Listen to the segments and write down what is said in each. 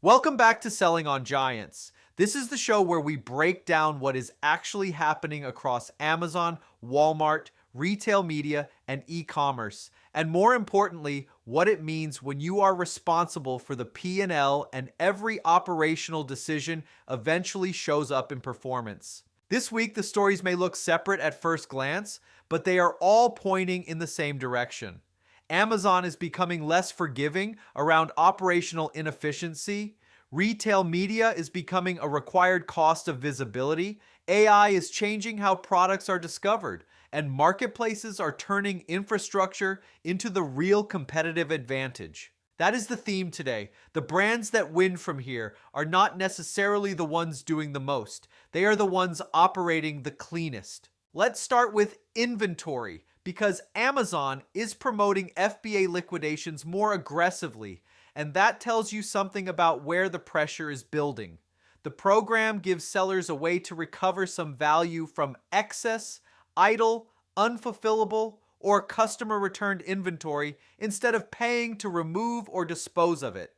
Welcome back to Selling on Giants. This is the show where we break down what is actually happening across Amazon, Walmart, retail media, and e commerce, and more importantly, what it means when you are responsible for the P&L and every operational decision eventually shows up in performance. This week, the stories may look separate at first glance, but they are all pointing in the same direction. Amazon is becoming less forgiving around operational inefficiency. Retail media is becoming a required cost of visibility. AI is changing how products are discovered. And marketplaces are turning infrastructure into the real competitive advantage. That is the theme today. The brands that win from here are not necessarily the ones doing the most. They are the ones operating the cleanest. Let's start with inventory, because Amazon is promoting FBA liquidations more aggressively, and that tells you something about where the pressure is building. The program gives sellers a way to recover some value from excess, idle, unfulfillable, or customer returned inventory instead of paying to remove or dispose of it.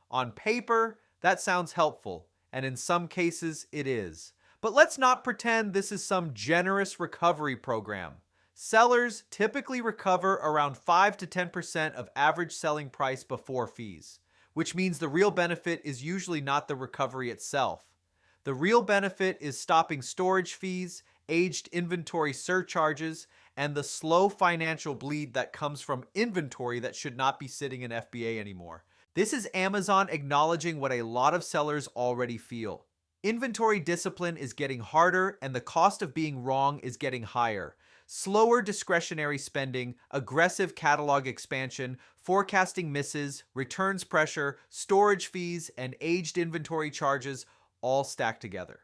On paper, that sounds helpful, and in some cases it is. But let's not pretend this is some generous recovery program. Sellers typically recover around 5 to 10% of average selling price before fees, which means the real benefit is usually not the recovery itself. The real benefit is stopping storage fees, aged inventory surcharges, and the slow financial bleed that comes from inventory that should not be sitting in FBA anymore. This is Amazon acknowledging what a lot of sellers already feel. Inventory discipline is getting harder, and the cost of being wrong is getting higher. Slower discretionary spending, aggressive catalog expansion, forecasting misses, returns pressure, storage fees, and aged inventory charges all stack together.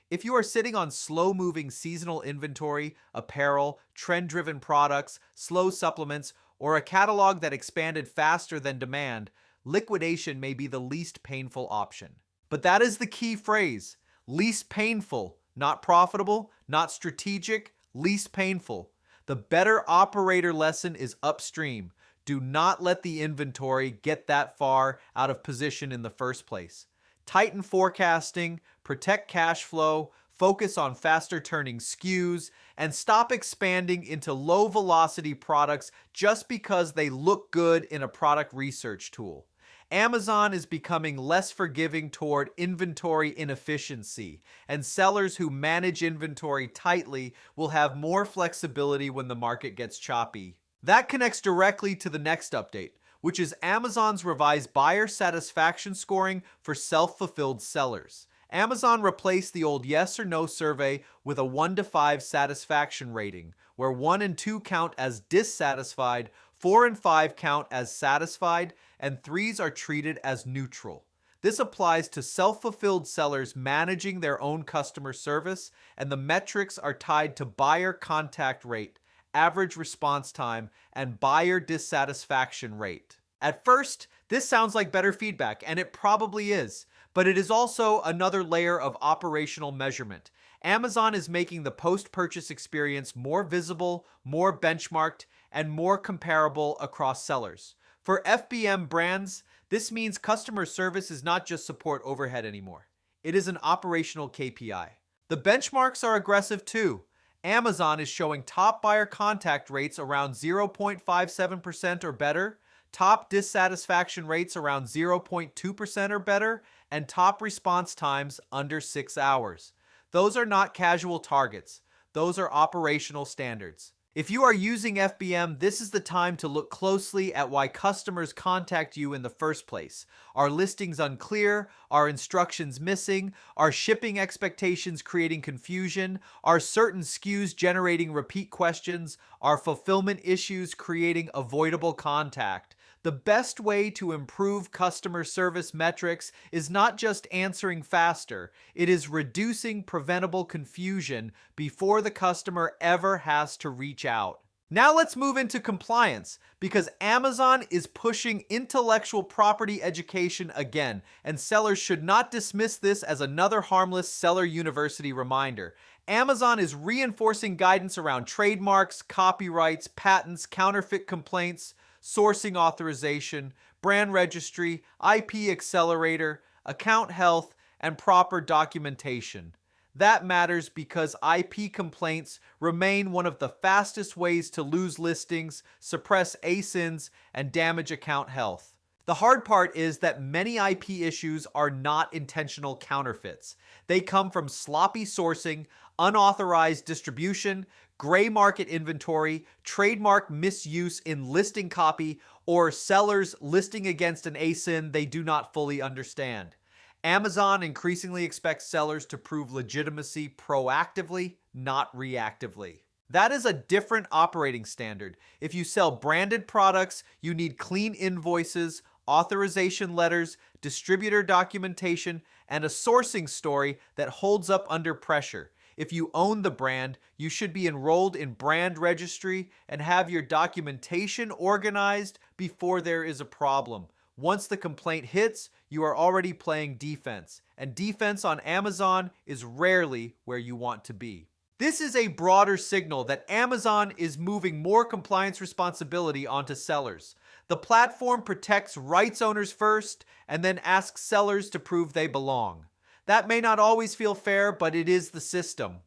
If you are sitting on slow-moving seasonal inventory, apparel, trend-driven products, slow supplements, or a catalog that expanded faster than demand, liquidation may be the least painful option. But that is the key phrase: least painful, not profitable, not strategic, least painful. The better operator lesson is upstream. Do not let the inventory get that far out of position in the first place. Tighten forecasting, protect cash flow, focus on faster turning SKUs, and stop expanding into low velocity products just because they look good in a product research tool. Amazon is becoming less forgiving toward inventory inefficiency, and sellers who manage inventory tightly will have more flexibility when the market gets choppy. That connects directly to the next update, which is Amazon's revised buyer satisfaction scoring for self-fulfilled sellers. Amazon replaced the old yes or no survey with a 1 to 5 satisfaction rating, where 1 and 2 count as dissatisfied, 4 and 5 count as satisfied, and 3s are treated as neutral. This applies to self-fulfilled sellers managing their own customer service, and the metrics are tied to buyer contact rate, average response time, and buyer dissatisfaction rate. At first, this sounds like better feedback, and it probably is, but it is also another layer of operational measurement. Amazon is making the post-purchase experience more visible, more benchmarked, and more comparable across sellers. For FBM brands, this means customer service is not just support overhead anymore. It is an operational KPI. The benchmarks are aggressive too. Amazon is showing top buyer contact rates around 0.57% or better, top dissatisfaction rates around 0.2% or better, and top response times under 6 hours. Those are not casual targets. Those are operational standards. If you are using FBM, this is the time to look closely at why customers contact you in the first place. Are listings unclear? Are instructions missing? Are shipping expectations creating confusion? Are certain SKUs generating repeat questions? Are fulfillment issues creating avoidable contact? The best way to improve customer service metrics is not just answering faster, it is reducing preventable confusion before the customer ever has to reach out. Now let's move into compliance, because Amazon is pushing intellectual property education again, and sellers should not dismiss this as another harmless seller university reminder. Amazon is reinforcing guidance around trademarks, copyrights, patents, counterfeit complaints, sourcing authorization, brand registry, IP accelerator, account health, and proper documentation. That matters because IP complaints remain one of the fastest ways to lose listings, suppress ASINs, and damage account health. The hard part is that many IP issues are not intentional counterfeits. They come from sloppy sourcing, unauthorized distribution, gray market inventory, trademark misuse in listing copy, or sellers listing against an ASIN they do not fully understand. Amazon increasingly expects sellers to prove legitimacy proactively, not reactively. That is a different operating standard. If you sell branded products, you need clean invoices, authorization letters, distributor documentation, and a sourcing story that holds up under pressure. If you own the brand, you should be enrolled in brand registry and have your documentation organized before there is a problem. Once the complaint hits, you are already playing defense, and defense on Amazon is rarely where you want to be. This is a broader signal that Amazon is moving more compliance responsibility onto sellers. The platform protects rights owners first and then asks sellers to prove they belong. That may not always feel fair, but it is the system.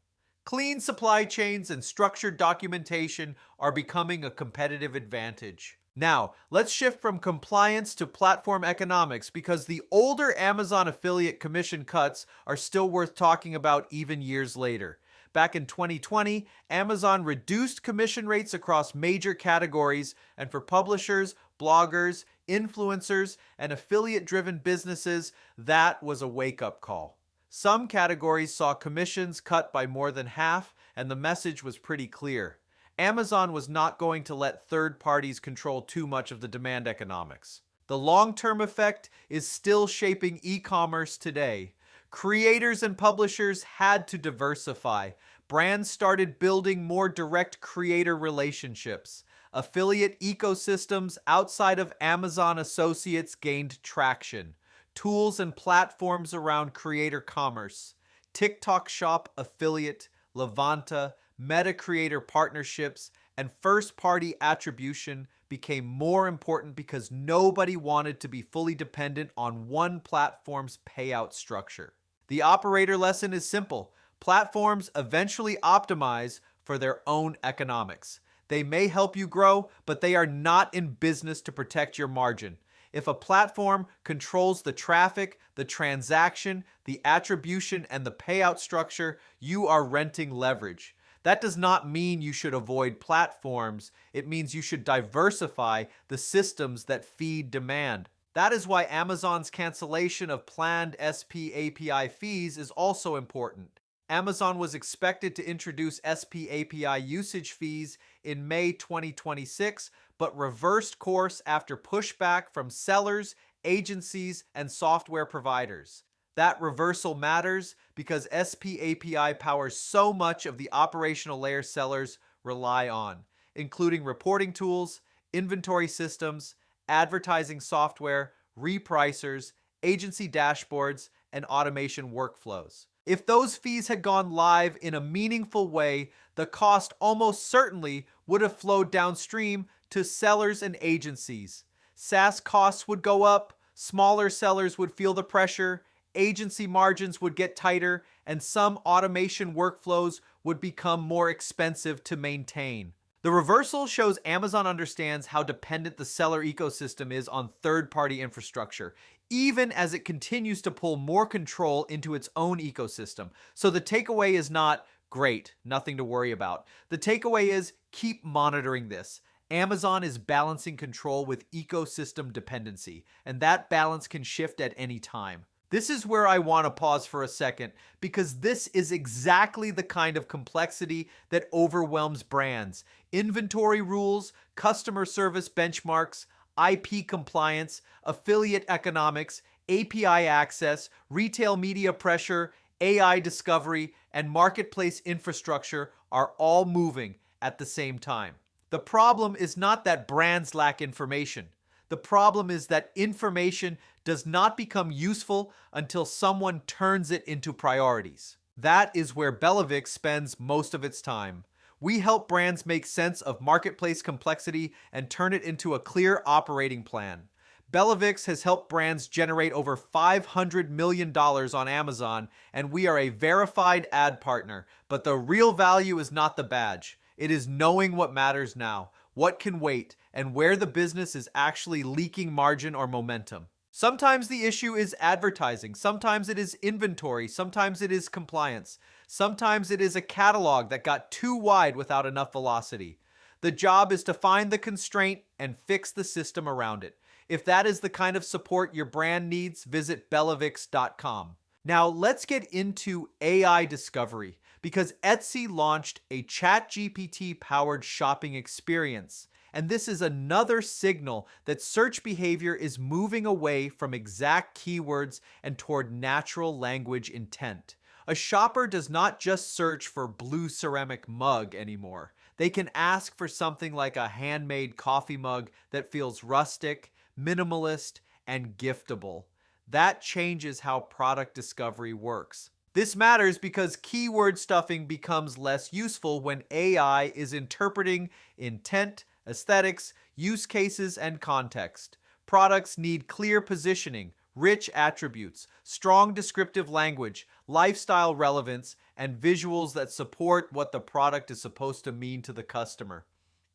Clean supply chains and structured documentation are becoming a competitive advantage. Now, let's shift from compliance to platform economics because the older Amazon affiliate commission cuts are still worth talking about even years later. Back in 2020, Amazon reduced commission rates across major categories, and for publishers, bloggers, influencers, and affiliate-driven businesses, that was a wake-up call. Some categories saw commissions cut by more than half, and the message was pretty clear. Amazon was not going to let third parties control too much of the demand economics. The long-term effect is still shaping e-commerce today. Creators and publishers had to diversify. Brands started building more direct creator relationships. Affiliate ecosystems outside of Amazon associates gained traction. Tools and platforms around creator commerce, TikTok Shop affiliate, Levanta, Meta creator partnerships, and first-party attribution became more important because nobody wanted to be fully dependent on one platform's payout structure. The operator lesson is simple. Platforms eventually optimize for their own economics. They may help you grow, but they are not in business to protect your margin. If a platform controls the traffic, the transaction, the attribution, and the payout structure, you are renting leverage. That does not mean you should avoid platforms. It means you should diversify the systems that feed demand. That is why Amazon's cancellation of planned SP API fees is also important. Amazon was expected to introduce SP API usage fees in May 2026, but reversed course after pushback from sellers, agencies, and software providers. That reversal matters because SP API powers so much of the operational layer sellers rely on, including reporting tools, inventory systems, advertising software, repricers, agency dashboards, and automation workflows. If those fees had gone live in a meaningful way, the cost almost certainly would have flowed downstream to sellers and agencies. SaaS costs would go up, smaller sellers would feel the pressure, agency margins would get tighter, and some automation workflows would become more expensive to maintain. The reversal shows Amazon understands how dependent the seller ecosystem is on third-party infrastructure, even as it continues to pull more control into its own ecosystem. So the takeaway is not, great, nothing to worry about. The takeaway is, keep monitoring this. Amazon is balancing control with ecosystem dependency, and that balance can shift at any time. This is where I want to pause for a second, because this is exactly the kind of complexity that overwhelms brands. Inventory rules, customer service benchmarks, IP compliance, affiliate economics, API access, retail media pressure, AI discovery, and marketplace infrastructure are all moving at the same time. The problem is not that brands lack information. The problem is that information does not become useful until someone turns it into priorities. That is where Belovix spends most of its time. We help brands make sense of marketplace complexity and turn it into a clear operating plan. Bellavix has helped brands generate over $500 million on Amazon, and we are a verified ad partner. But the real value is not the badge. It is knowing what matters now, what can wait, and where the business is actually leaking margin or momentum. Sometimes the issue is advertising, sometimes it is inventory, sometimes it is compliance, sometimes it is a catalog that got too wide without enough velocity. The job is to find the constraint and fix the system around it. If that is the kind of support your brand needs, visit bellavix.com. Now let's get into AI discovery, because Etsy launched a ChatGPT powered shopping experience. And this is another signal that search behavior is moving away from exact keywords and toward natural language intent. A shopper does not just search for blue ceramic mug anymore. They can ask for something like a handmade coffee mug that feels rustic, minimalist, and giftable. That changes how product discovery works. This matters because keyword stuffing becomes less useful when AI is interpreting intent, aesthetics, use cases, and context. Products need clear positioning, rich attributes, strong descriptive language, lifestyle relevance, and visuals that support what the product is supposed to mean to the customer.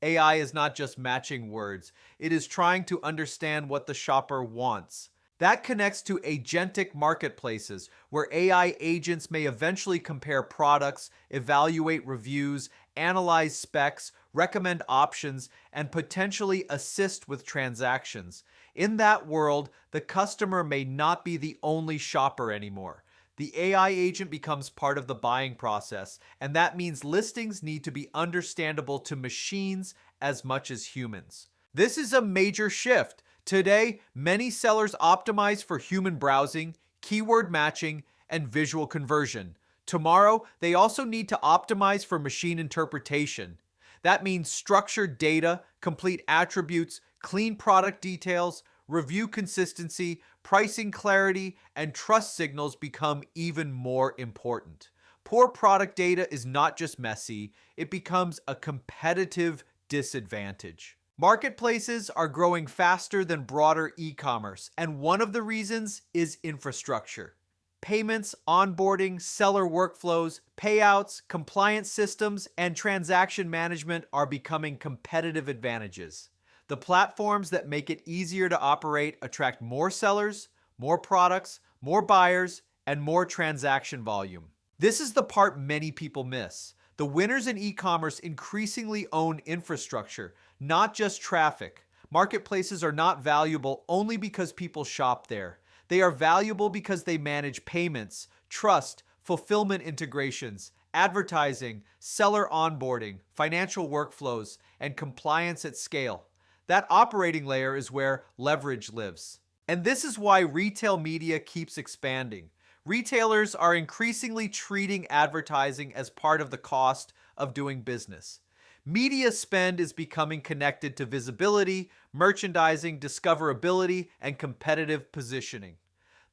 AI is not just matching words, it is trying to understand what the shopper wants. That connects to agentic marketplaces, where AI agents may eventually compare products, evaluate reviews, analyze specs, recommend options, and potentially assist with transactions. In that world, the customer may not be the only shopper anymore. The AI agent becomes part of the buying process, and that means listings need to be understandable to machines as much as humans. This is a major shift. Today, many sellers optimize for human browsing, keyword matching, and visual conversion. Tomorrow, they also need to optimize for machine interpretation. That means structured data, complete attributes, clean product details, review consistency, pricing clarity, and trust signals become even more important. Poor product data is not just messy, it becomes a competitive disadvantage. Marketplaces are growing faster than broader e-commerce, and one of the reasons is infrastructure. Payments, onboarding, seller workflows, payouts, compliance systems, and transaction management are becoming competitive advantages. The platforms that make it easier to operate attract more sellers, more products, more buyers, and more transaction volume. This is the part many people miss. The winners in e-commerce increasingly own infrastructure, not just traffic. Marketplaces are not valuable only because people shop there. They are valuable because they manage payments, trust, fulfillment integrations, advertising, seller onboarding, financial workflows, and compliance at scale. That operating layer is where leverage lives. And this is why retail media keeps expanding. Retailers are increasingly treating advertising as part of the cost of doing business. Media spend is becoming connected to visibility, merchandising, discoverability, and competitive positioning.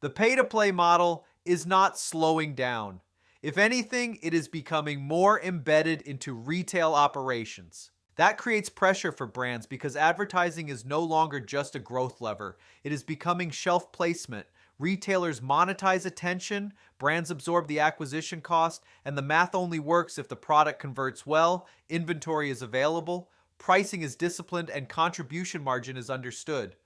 The pay-to-play model is not slowing down. If anything, it is becoming more embedded into retail operations. That creates pressure for brands because advertising is no longer just a growth lever. It is becoming shelf placement. Retailers monetize attention, brands absorb the acquisition cost, and the math only works if the product converts well, inventory is available, pricing is disciplined, and contribution margin is understood.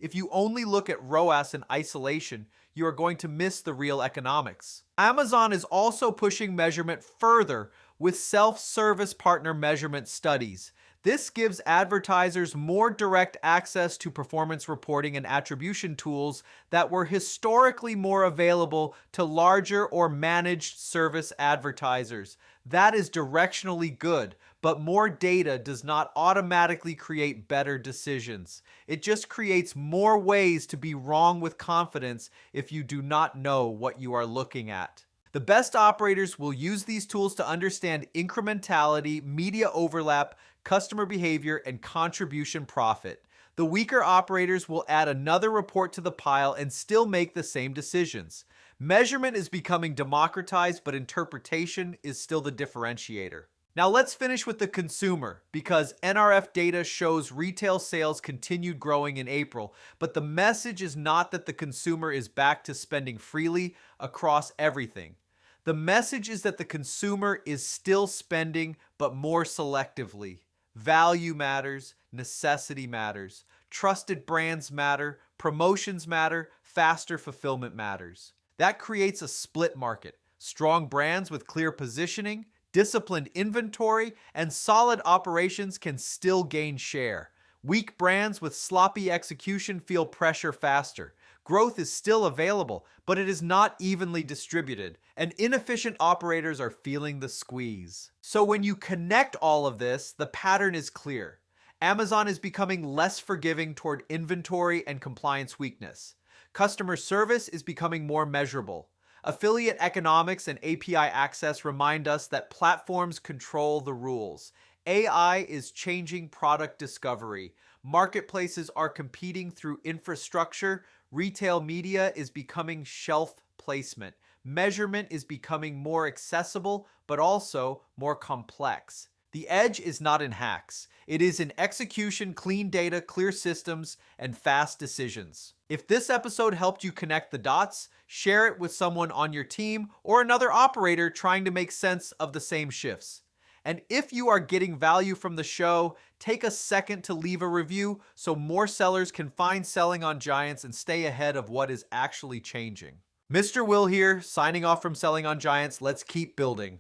If you only look at ROAS in isolation, you are going to miss the real economics. Amazon is also pushing measurement further with self-service partner measurement studies. This gives advertisers more direct access to performance reporting and attribution tools that were historically more available to larger or managed service advertisers. That is directionally good, but more data does not automatically create better decisions. It just creates more ways to be wrong with confidence if you do not know what you are looking at. The best operators will use these tools to understand incrementality, media overlap, customer behavior, and contribution profit. The weaker operators will add another report to the pile and still make the same decisions. Measurement is becoming democratized, but interpretation is still the differentiator. Now let's finish with the consumer, because NRF data shows retail sales continued growing in April, but the message is not that the consumer is back to spending freely across everything. The message is that the consumer is still spending, but more selectively. Value matters, necessity matters, trusted brands matter, promotions matter, faster fulfillment matters. That creates a split market. Strong brands with clear positioning, disciplined inventory, and solid operations can still gain share. Weak brands with sloppy execution feel pressure faster. Growth is still available, but it is not evenly distributed, and inefficient operators are feeling the squeeze. So when you connect all of this, the pattern is clear. Amazon is becoming less forgiving toward inventory and compliance weakness. Customer service is becoming more measurable. Affiliate economics and API access remind us that platforms control the rules. AI is changing product discovery. Marketplaces are competing through infrastructure. Retail media is becoming shelf placement. Measurement is becoming more accessible, but also more complex. The edge is not in hacks. It is in execution, clean data, clear systems, and fast decisions. If this episode helped you connect the dots, share it with someone on your team or another operator trying to make sense of the same shifts. And if you are getting value from the show, take a second to leave a review so more sellers can find Selling on Giants and stay ahead of what is actually changing. Mr. Will here, signing off from Selling on Giants. Let's keep building.